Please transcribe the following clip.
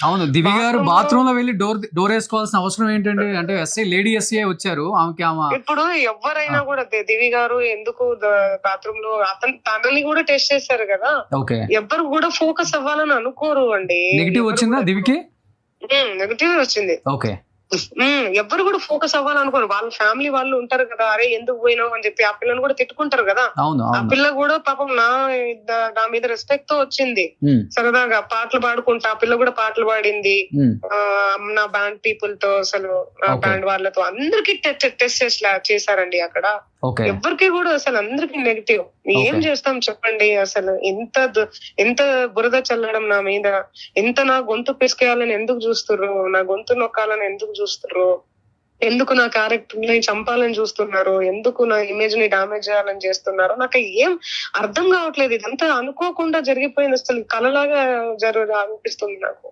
అవును, దివి గారు బాత్రూమ్ లో వెళ్ళి డోర్ వేసుకోవాల్సిన అవసరం ఏంటండి? అంటే లేడీ ఎస్ఐ వచ్చారు, ఇప్పుడు ఎవరైనా కూడా దివి గారు ఎందుకు బాత్రూమ్ లో తనని కూడా టెస్ట్ చేశారు కదా. ఎవ్వరు కూడా ఫోకస్ అవ్వాలని అనుకోరు అండి. నెగిటివ్ వచ్చిందా దివికి? నెగిటివ్ వచ్చింది. ఓకే. ఎవ్వరు కూడా ఫోకస్ అవ్వాలనుకోరు. వాళ్ళ ఫ్యామిలీ వాళ్ళు ఉంటారు కదా, అరే ఎందుకు పోయినావు అని చెప్పి ఆ పిల్లని కూడా తిట్టుకుంటారు కదా. ఆ పిల్ల కూడా పాపం నా మీద రెస్పెక్ట్ తో వచ్చింది. సరదాగా పాటలు పాడుకుంటా ఆ పిల్ల కూడా పాటలు పాడింది. నా బ్యాండ్ పీపుల్ తో, అసలు బ్యాండ్ వాళ్ళతో అందరికి టెస్ట్ చేశారండి అక్కడ. ఎవరికి కూడా అసలు అందరికి నెగిటివ్. ఏం చేస్తాం చెప్పండి? అసలు ఎంత బురద చల్లడం నా మీద, ఎంత నా గొంతు పిసికేయాలని ఎందుకు చూస్తుర్రు, నా గొంతు నొక్కాలని ఎందుకు చూస్తుర్రు, ఎందుకు నా క్యారెక్టర్ ని చంపాలని చూస్తున్నారు, ఎందుకు నా ఇమేజ్ ని డామేజ్ చేయాలని చేస్తున్నారు, నాకు ఏం అర్థం కావట్లేదు. ఇదంతా అనుకోకుండా జరిగిపోయింది, అసలు కలలాగా అనిపిస్తుంది నాకు.